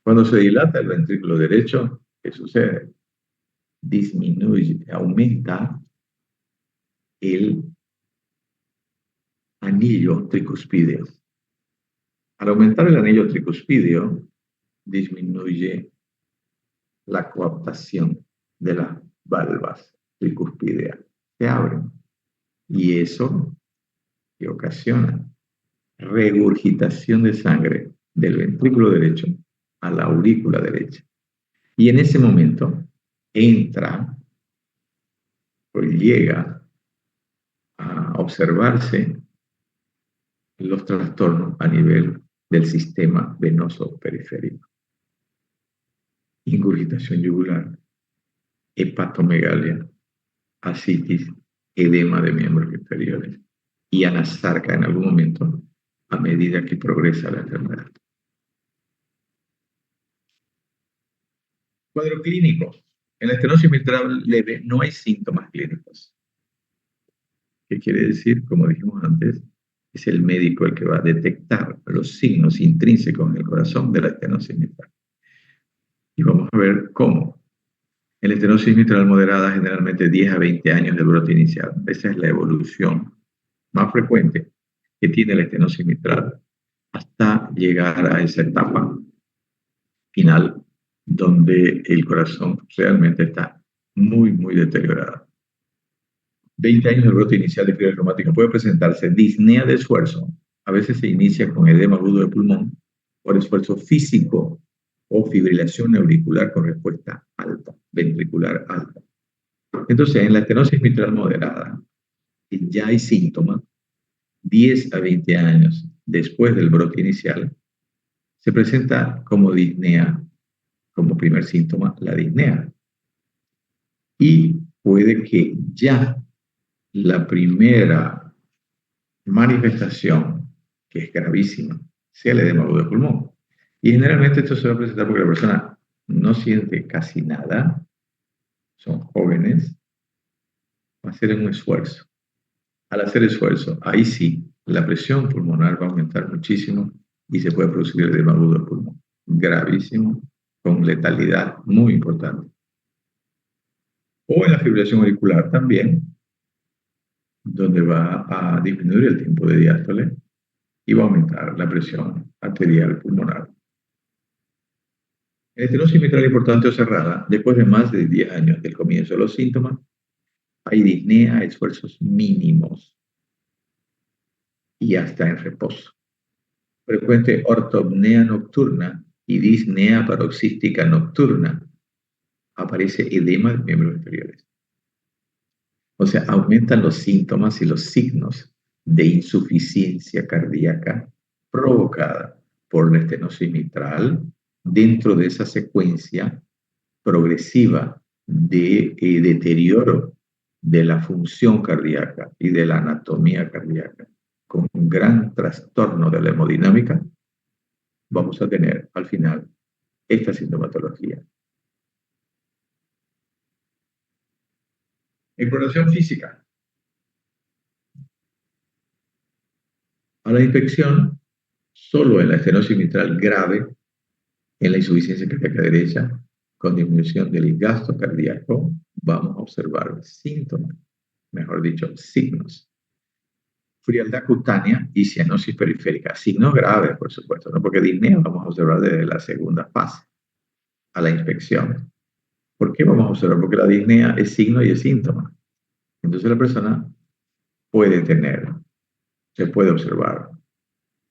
[SPEAKER 1] Cuando se dilata el ventrículo derecho, ¿qué sucede? Disminuye, aumenta el anillo tricuspideo. Al aumentar el anillo tricuspideo, disminuye la coaptación de las valvas tricuspídeas. Se abren. Y eso que ocasiona regurgitación de sangre del ventrículo derecho a la aurícula derecha. Y en ese momento entra o llega a observarse los trastornos a nivel del sistema venoso periférico. Ingurgitación yugular, hepatomegalia, ascitis, edema de miembros inferiores y anasarca en algún momento a medida que progresa la enfermedad. Cuadro clínico. En la estenosis mitral leve no hay síntomas clínicos. ¿Qué quiere decir? Como dijimos antes, es el médico el que va a detectar los signos intrínsecos en el corazón de la estenosis mitral. Y vamos a ver cómo. En la estenosis mitral moderada, generalmente 10 a 20 años de brote inicial. Esa es la evolución más frecuente que tiene la estenosis mitral hasta llegar a esa etapa final donde el corazón realmente está muy, muy deteriorado. 20 años de brote inicial de fiebre reumática puede presentarse disnea de esfuerzo. A veces se inicia con edema agudo de pulmón por esfuerzo físico o fibrilación auricular con respuesta alta, ventricular alta. Entonces, en la estenosis mitral moderada, ya hay síntomas, 10 a 20 años después del brote inicial, se presenta como disnea, como primer síntoma, la disnea. Y puede que ya la primera manifestación, que es gravísima, sea el edema agudo de pulmón. Y generalmente esto se va a presentar porque la persona no siente casi nada, son jóvenes, va a hacer un esfuerzo. Al hacer esfuerzo, ahí sí, la presión pulmonar va a aumentar muchísimo y se puede producir el edema agudo del pulmón. Gravísimo, con letalidad muy importante. O en la fibrilación auricular también, donde va a disminuir el tiempo de diástole y va a aumentar la presión arterial pulmonar. En estenosis mitral importante o cerrada, después de más de 10 años del comienzo de los síntomas, hay disnea a esfuerzos mínimos y hasta en reposo. Frecuente ortopnea nocturna y disnea paroxística nocturna. aparece edema de miembros inferiores. O sea, aumentan los síntomas y los signos de insuficiencia cardíaca provocada por la estenosis mitral dentro de esa secuencia progresiva de deterioro de la función cardíaca y de la anatomía cardíaca, con un gran trastorno de la hemodinámica, vamos a tener al final esta sintomatología. Exploración física. A la inspección, solo en la estenosis mitral grave, en la insuficiencia cardíaca derecha, con disminución del gasto cardíaco, vamos a observar síntomas, mejor dicho, signos. Frialdad cutánea y cianosis periférica. Signos graves, por supuesto, ¿no? Porque disnea vamos a observar desde la segunda fase a la inspección. ¿Por qué vamos a observar? Porque la disnea es signo y es síntoma. Entonces la persona puede tener, se puede observar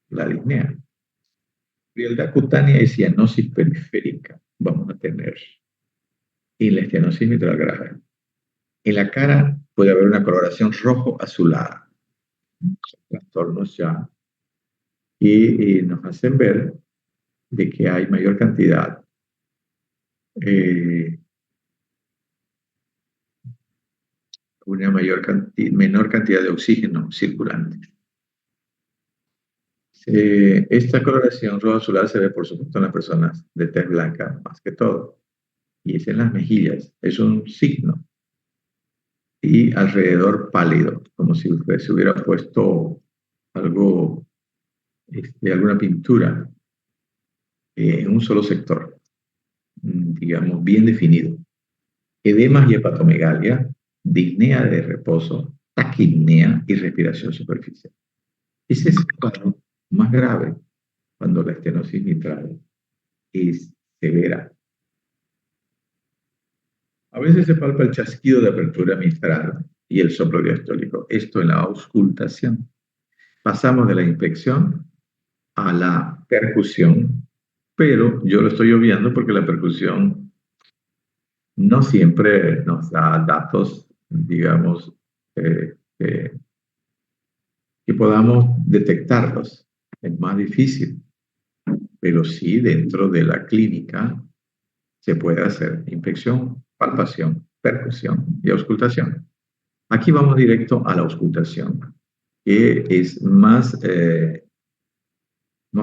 [SPEAKER 1] la disnea. Frialdad cutánea y cianosis periférica vamos a tener en la estenosis mitral grave. En la cara puede haber una coloración rojo-azulada. Trastornos ya y nos hacen ver de que hay mayor cantidad, una menor cantidad de oxígeno circulante. Esta coloración rojo azulada se ve, por supuesto, en las personas de tez blanca más que todo, y es en las mejillas, es un signo, y alrededor pálido, como si se hubiera puesto algo, alguna pintura en un solo sector, digamos, bien definido. Edemas y hepatomegalia, disnea de reposo, taquipnea y respiración superficial. Ese es el cuadro más grave cuando la estenosis mitral es severa. A veces se palpa el chasquido de apertura mitral y el soplo diastólico. Esto en la auscultación. Pasamos de la inspección a la percusión, pero yo lo estoy obviando porque la percusión no siempre nos da datos, digamos, eh, eh, que podamos detectarlos. Es más difícil, pero sí dentro de la clínica se puede hacer inspección, palpación, percusión y auscultación. Aquí vamos directo a la auscultación, que es más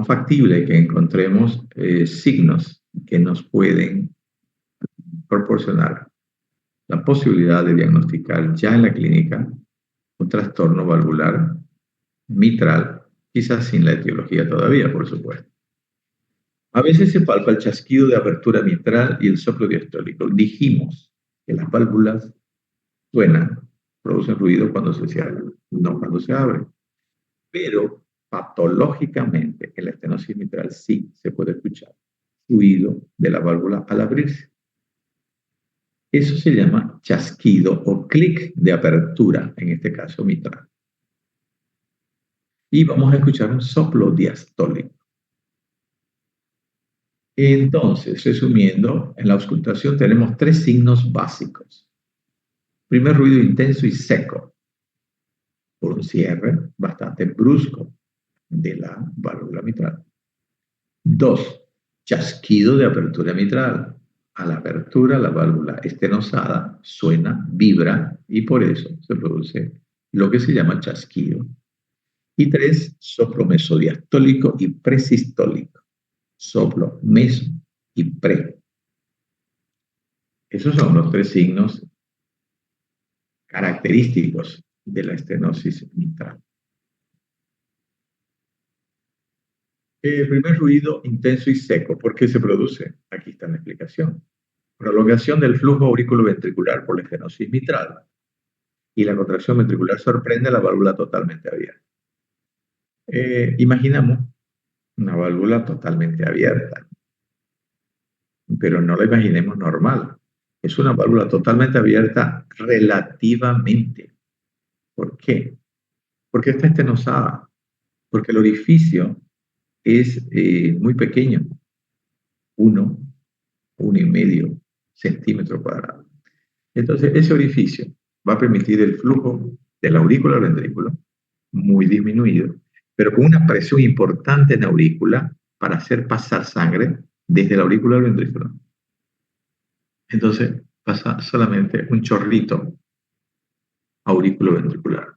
[SPEAKER 1] factible que encontremos signos que nos pueden proporcionar la posibilidad de diagnosticar ya en la clínica un trastorno valvular mitral, quizás sin la etiología todavía, por supuesto. A veces se palpa el chasquido de apertura mitral y el soplo diastólico. Dijimos que las válvulas suenan, producen ruido cuando se cierran, no cuando se abren. Pero patológicamente en la estenosis mitral sí se puede escuchar ruido de la válvula al abrirse. Eso se llama chasquido o clic de apertura, en este caso mitral. Y vamos a escuchar un soplo diastólico. Entonces, resumiendo, en la auscultación tenemos tres signos básicos. Primer, ruido intenso y seco, por un cierre bastante brusco de la válvula mitral. Dos, chasquido de apertura mitral. A la apertura, la válvula estenosada suena, vibra y por eso se produce lo que se llama chasquido. Y tres, soplo mesodiastólico y presistólico. Soplo, meso y pre. Esos son los tres signos característicos de la estenosis mitral. El primer ruido intenso y seco, ¿por qué se produce? Aquí está la explicación. Prolongación del flujo auriculoventricular por la estenosis mitral y la contracción ventricular sorprende la válvula totalmente abierta. Imaginamos una válvula totalmente abierta, pero no la imaginemos normal. Es una válvula totalmente abierta relativamente. ¿Por qué? Porque está estenosada, porque el orificio es muy pequeño, 1,5 centímetro cuadrado. Entonces, ese orificio va a permitir el flujo de la aurícula al ventrículo muy disminuido, pero con una presión importante en la aurícula para hacer pasar sangre desde la aurícula al ventrículo. Entonces, pasa solamente un chorrito aurículo-ventricular.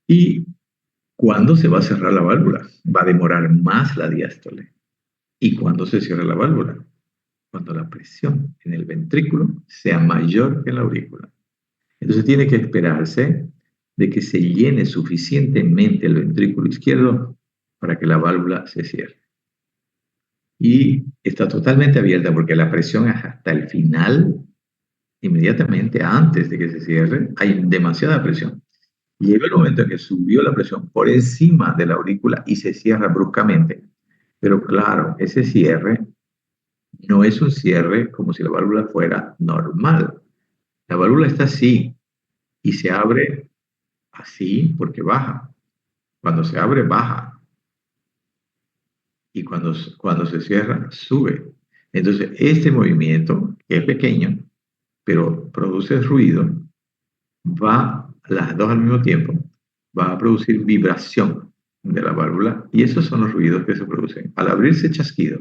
[SPEAKER 1] ¿Y cuándo se va a cerrar la válvula? Va a demorar más la diástole. ¿Y cuándo se cierra la válvula? Cuando la presión en el ventrículo sea mayor que en la aurícula. Entonces tiene que esperarse de que se llene suficientemente el ventrículo izquierdo para que la válvula se cierre. Y está totalmente abierta porque la presión es hasta el final, inmediatamente antes de que se cierre, hay demasiada presión. Llega el momento en que subió la presión por encima de la aurícula y se cierra bruscamente. Pero claro, ese cierre no es un cierre como si la válvula fuera normal. La válvula está así y se abre así porque baja. Cuando se abre, baja. Y cuando se cierra, sube. Entonces, este movimiento, que es pequeño, pero produce ruido, va, las dos al mismo tiempo, va a producir vibración de la válvula y esos son los ruidos que se producen al abrirse chasquido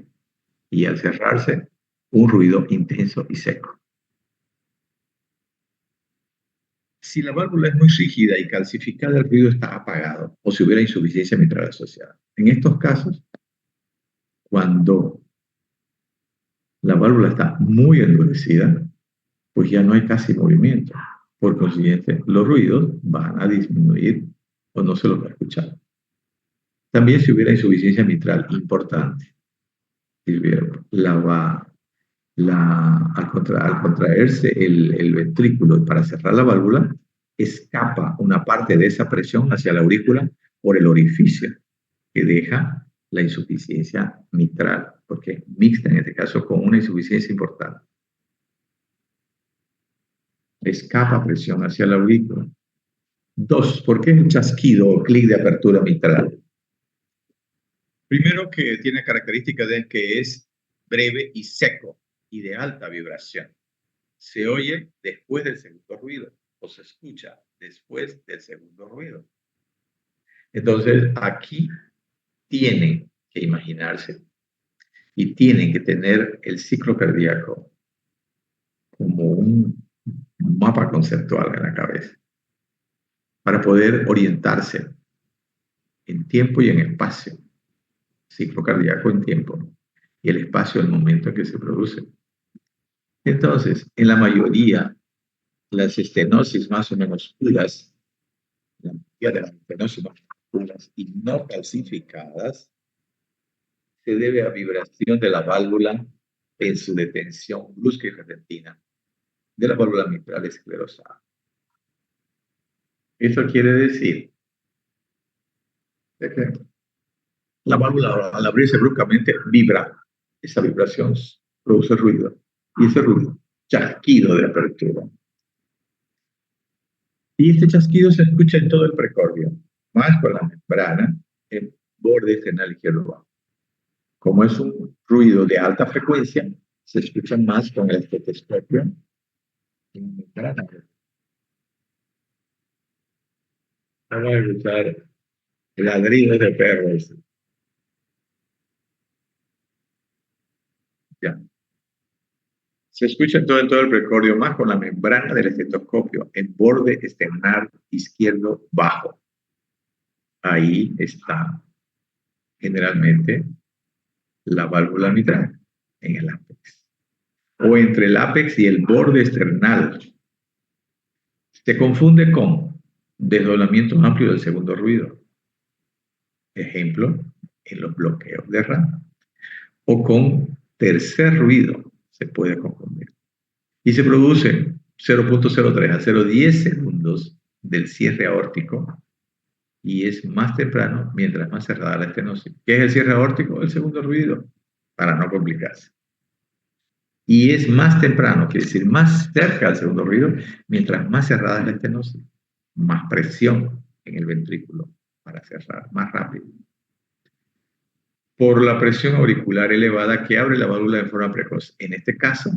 [SPEAKER 1] y al cerrarse un ruido intenso y seco. Si la válvula es muy rígida y calcificada, el ruido está apagado o si hubiera insuficiencia mitral asociada. En estos casos, cuando la válvula está muy endurecida, pues ya no hay casi movimiento. Por consiguiente, los ruidos van a disminuir o no se los va a escuchar. También si hubiera insuficiencia mitral importante, si hubiera al contraerse el ventrículo para cerrar la válvula, escapa una parte de esa presión hacia la aurícula por el orificio que deja la insuficiencia mitral, porque es mixta en este caso con una insuficiencia importante. Escapa presión hacia la aurícula. 2. ¿Por qué es un chasquido o clic de apertura mitral? Primero, que tiene características de que es breve y seco y de alta vibración. Se oye después del segundo ruido o se escucha después del segundo ruido. Entonces, aquí tienen que imaginarse y tienen que tener el ciclo cardíaco como un mapa conceptual en la cabeza para poder orientarse en tiempo y en espacio. Ciclo cardíaco en tiempo y el espacio el momento en que se produce. Entonces, en la mayoría, las estenosis más o menos puras, la mayoría de las estenosis más puras y no calcificadas, se debe a vibración de la válvula en su detención brusca y repentina de la válvula mitral esclerosada. Eso quiere decir que la válvula al abrirse bruscamente vibra. Esa vibración produce ruido y ese ruido, chasquido de apertura. Y este chasquido se escucha en todo el precordio, más con la membrana en borde esternal izquierdo bajo. Como es un ruido de alta frecuencia, se escucha más con el estetoscopio en la membrana. Vamos a escuchar ladridos de perros. Ya. Se escucha en todo el precordio, más con la membrana del estetoscopio en borde esternal izquierdo bajo. Ahí está generalmente la válvula mitral, en el ápex. O entre el ápex y el borde esternal. Se confunde con desdoblamiento amplio del segundo ruido. Ejemplo, en los bloqueos de RAM. O con tercer ruido se puede confundir. Y se produce 0.03 a 0.10 segundos del cierre aórtico y es más temprano mientras más cerrada la estenosis. ¿Qué es el cierre aórtico? El segundo ruido, para no complicarse. Y es más temprano, quiere decir más cerca del segundo ruido, mientras más cerrada es la estenosis, más presión en el ventrículo para cerrar, más rápido. por la presión auricular elevada que abre la válvula de forma precoz. En este caso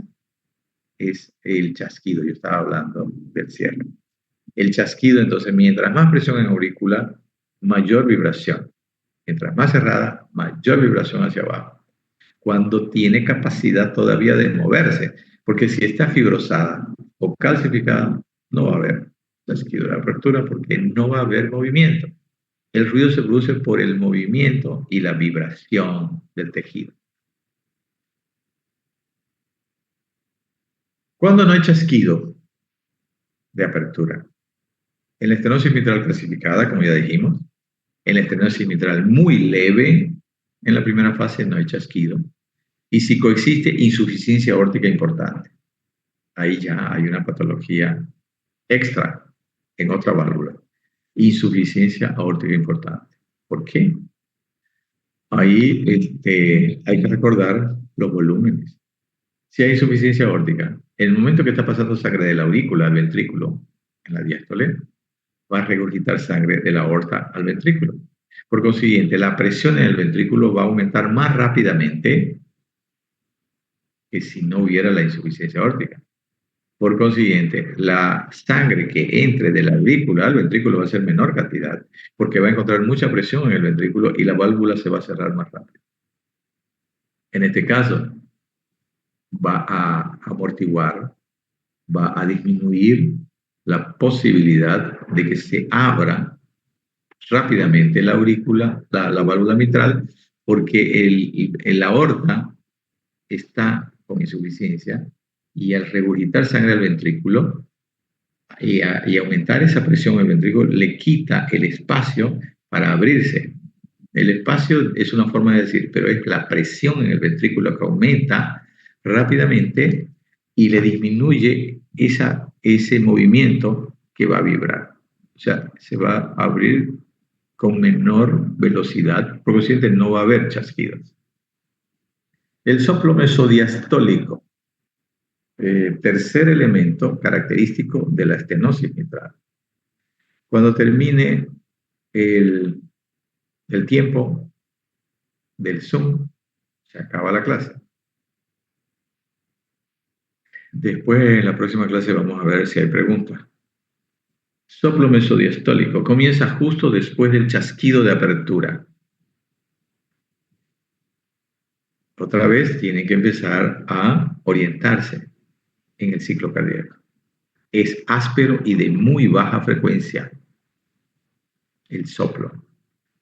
[SPEAKER 1] es el chasquido, yo estaba hablando del cierre. El chasquido, entonces, mientras más presión en aurícula, mayor vibración. Mientras más cerrada, mayor vibración hacia abajo. Cuando tiene capacidad todavía de moverse, porque si está fibrosada o calcificada, no va a haber chasquido de apertura porque no va a haber movimiento. El ruido se produce por el movimiento y la vibración del tejido. Cuando no hay chasquido de apertura, en la estenosis mitral clasificada, como ya dijimos, en la estenosis mitral muy leve, en la primera fase no hay chasquido. Y si coexiste insuficiencia aórtica importante, ahí ya hay una patología extra en otra válvula. Insuficiencia aórtica importante. ¿Por qué? Ahí hay que recordar los volúmenes. Si hay insuficiencia aórtica, en el momento que está pasando sangre de la aurícula al ventrículo, en la diástole, va a regurgitar sangre de la aorta al ventrículo. Por consiguiente, la presión en el ventrículo va a aumentar más rápidamente que si no hubiera la insuficiencia aórtica. Por consiguiente, la sangre que entre de la aurícula al ventrículo va a ser menor cantidad, porque va a encontrar mucha presión en el ventrículo y la válvula se va a cerrar más rápido. En este caso, va a amortiguar, va a disminuir la posibilidad de que se abra rápidamente la aurícula, la válvula mitral, porque el aorta está con insuficiencia y al regurgitar sangre al ventrículo y aumentar esa presión en el ventrículo le quita el espacio para abrirse. El espacio es una forma de decir, pero es la presión en el ventrículo que aumenta rápidamente y le disminuye ese movimiento que va a vibrar. O sea, se va a abrir con menor velocidad, por consiguiente no va a haber chasquidos. El soplo mesodiastólico, tercer elemento característico de la estenosis mitral. Cuando termine el tiempo del Zoom, se acaba la clase. Después, en la próxima clase, vamos a ver si hay preguntas. Soplo mesodiastólico comienza justo después del chasquido de apertura. Otra vez tiene que empezar a orientarse en el ciclo cardíaco. Es áspero y de muy baja frecuencia el soplo.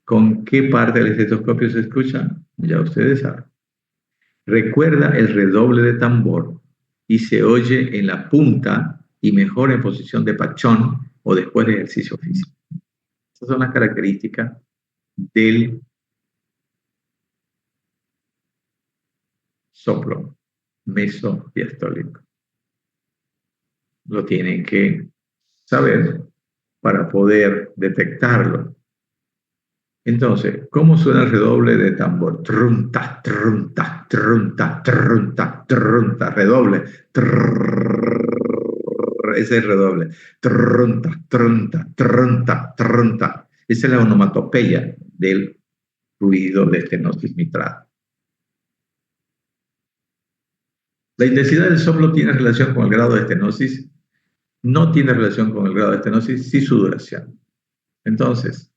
[SPEAKER 1] ¿Con qué parte del estetoscopio se escucha? Ya ustedes saben. Recuerda el redoble de tambor y se oye en la punta y mejor en posición de pachón o después de ejercicio físico. Estas son las características del soplo mesodiastólico. Lo tienen que saber para poder detectarlo. Entonces, ¿cómo suena el redoble de tambor? Trunta, trunta, trunta, trunta, trunta, redoble. Ese es el redoble. Trunta, trunta, trunta, trunta. Esa es la onomatopeya del ruido de estenosis mitral. La intensidad del soplo tiene relación con el grado de estenosis, no tiene relación con el grado de estenosis, sí su duración. Entonces,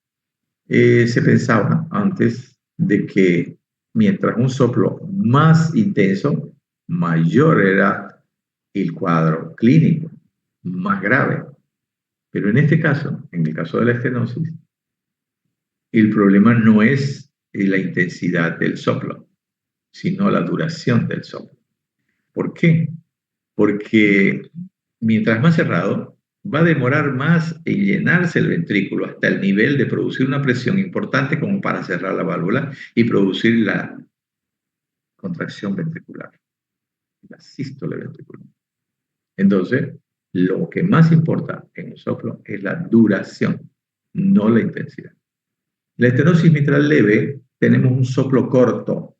[SPEAKER 1] se pensaba antes de que mientras un soplo más intenso, mayor era el cuadro clínico, más grave. Pero en este caso, en el caso de la estenosis, el problema no es la intensidad del soplo, sino la duración del soplo. ¿Por qué? Porque mientras más cerrado, va a demorar más en llenarse el ventrículo hasta el nivel de producir una presión importante como para cerrar la válvula y producir la contracción ventricular, la sístole ventricular. Entonces, lo que más importa en el soplo es la duración, no la intensidad. La estenosis mitral leve, tenemos un soplo corto,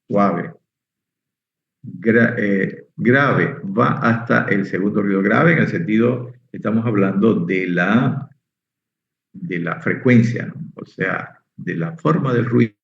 [SPEAKER 1] suave, grave, va hasta el segundo ruido grave, en el sentido, estamos hablando de la frecuencia, ¿no? O sea, de la forma del ruido